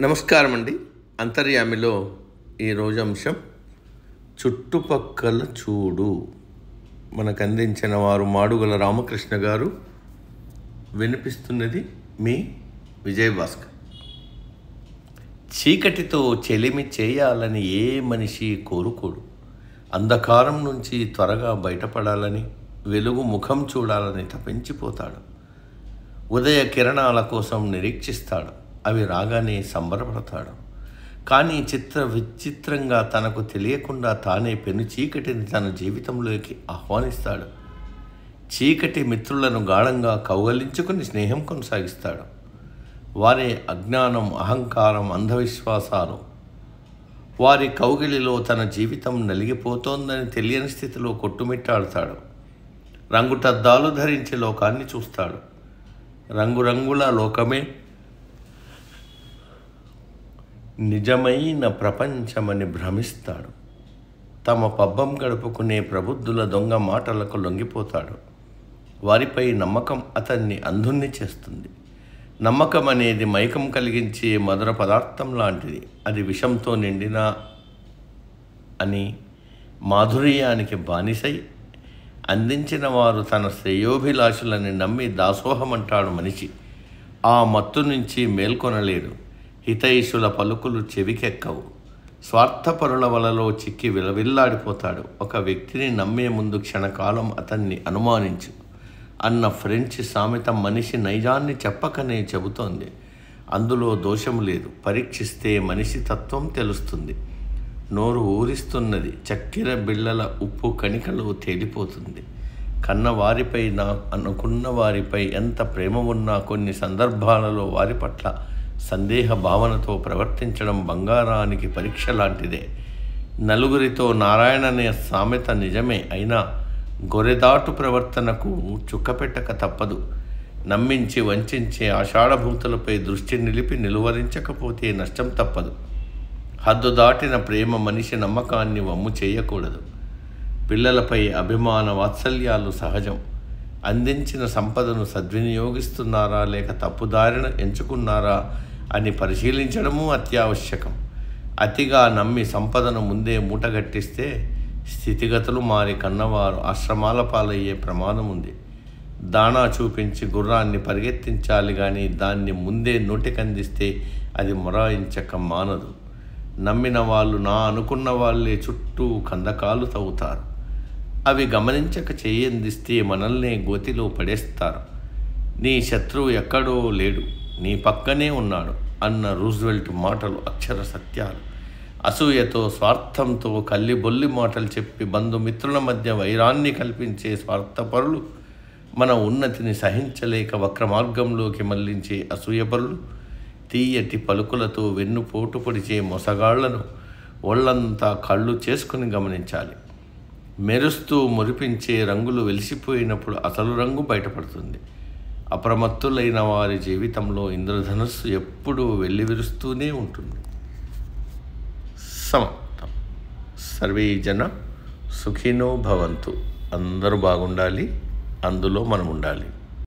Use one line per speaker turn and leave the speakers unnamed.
నమస్కారం అండి. అంతర్యామిలో ఈరోజు అంశం చుట్టుపక్కల చూడు. మనకు అందించిన వారు మాడుగుల రామకృష్ణ గారు. వినిపిస్తున్నది మీ విజయభాస్కర్. చీకటితో చెలిమి చేయాలని ఏ మనిషి కోరుకోడు. అంధకారం నుంచి త్వరగా బయటపడాలని, వెలుగు ముఖం చూడాలని తపించిపోతాడు. ఉదయ కిరణాల కోసం నిరీక్షిస్తాడు. అవి రాగానే సంబరపడతాడు. కానీ విచిత్రంగా తనకు తెలియకుండా తానే పెను చీకటిని తన జీవితంలోకి ఆహ్వానిస్తాడు. చీకటి మిత్రులను గాఢంగా కౌగలించుకుని స్నేహం కొనసాగిస్తాడు. వారే అజ్ఞానం, అహంకారం, అంధవిశ్వాసాలు. వారి కౌగిలిలో తన జీవితం నలిగిపోతోందని తెలియని స్థితిలో కొట్టుమిట్టాడుతాడు. రంగుటద్దాలు ధరించి లోకాన్ని చూస్తాడు. రంగురంగుల లోకమే నిజమైన ప్రపంచమని భ్రమిస్తాడు. తమ పబ్బం గడుపుకునే ప్రబుద్ధుల దొంగ మాటలకు లొంగిపోతాడు. వారిపై నమ్మకం అతన్ని అంధుణ్ణి చేస్తుంది. నమ్మకం అనేది మైకం కలిగించే మధుర పదార్థం లాంటిది. అది విషంతో నిండిన అని మాధుర్యానికి బానిసై అందించిన వారు తన శ్రేయోభిలాషులని నమ్మి దాసోహమంటాడు మనిషి. ఆ మత్తు నుంచి మేల్కొనలేడు. హితైషుల పలుకులు చెవికెక్కవు. స్వార్థపరుల వలలో చిక్కి విలవిల్లాడిపోతాడు. ఒక వ్యక్తిని నమ్మే ముందు క్షణకాలం అతన్ని అనుమానించు అన్న ఫ్రెంచ్ సామెత మనిషి నైజాన్ని చెప్పకనే చెబుతోంది. అందులో దోషము లేదు. పరీక్షిస్తే మనిషి తత్వం తెలుస్తుంది. నోరు ఊరిస్తున్నది. చక్కెర బిళ్ళల ఉప్పు కణికలో తేలిపోతుంది. కన్నవారిపై, అనుకున్న వారిపై ఎంత ప్రేమ ఉన్నా కొన్ని సందర్భాలలో వారి పట్ల సందేహ భావనతో ప్రవర్తించడం బంగారానికి పరీక్ష లాంటిదే. నలుగురితో నారాయణనే సామెత నిజమే. అయినా గొరెదాటు ప్రవర్తనకు చుక్కపెట్టక తప్పదు. నమ్మించి వంచే ఆషాఢభూతులపై దృష్టి నిలిపి నిలువరించకపోతే నష్టం తప్పదు. హద్దు దాటిన ప్రేమ మనిషి నమ్మకాన్ని వమ్ము చేయకూడదు. పిల్లలపై అభిమాన వాత్సల్యాలు సహజం. అందించిన సంపదను సద్వినియోగిస్తున్నారా లేక తప్పుదారిన ఎంచుకున్నారా అని పరిశీలించడము అత్యావశ్యకం. అతిగా నమ్మి సంపదను ముందే మూటగట్టిస్తే స్థితిగతులు మారి కన్నవారు ఆశ్రమాల పాలయ్యే ప్రమాదం ఉంది. దాణా చూపించి గుర్రాన్ని పరిగెత్తించాలి కానీ దాన్ని ముందే నోటికందిస్తే అది మొరాయించక మానదు. నమ్మిన వాళ్ళు నా అనుకున్న వాళ్ళే చుట్టూ కందకాలు తవ్వుతారు. అవి గమనించక చేయందిస్తే మనల్నే గోతిలో పడేస్తారు. నీ శత్రువు ఎక్కడో లేడు, నీ పక్కనే ఉన్నాడు అన్న రూజ్వెల్ట్ మాటలు అక్షర సత్యాలు. అసూయతో, స్వార్థంతో కల్లిబొల్లి మాటలు చెప్పి బంధుమిత్రుల మధ్య వైరాన్ని కల్పించే స్వార్థపరులు, మన ఉన్నతిని సహించలేక వక్ర మార్గంలోకి మళ్లించే అసూయపరులు, తీయటి పలుకులతో వెన్నుపోటు పొడిచే మొసగాళ్లను ఒళ్లంతా కళ్ళు చేసుకుని గమనించాలి. మెరుస్తూ మురిపించే రంగులు వెలిసిపోయినప్పుడు అసలు రంగు బయటపడుతుంది. అప్రమత్తులైన వారి జీవితంలో ఇంద్రధనుస్సు ఎప్పుడూ వెల్లివిరుస్తూనే ఉంటుంది. సమాప్తం. సర్వే జన సుఖినో భవంతు. అందరూ బాగుండాలి, అందులో మనం ఉండాలి.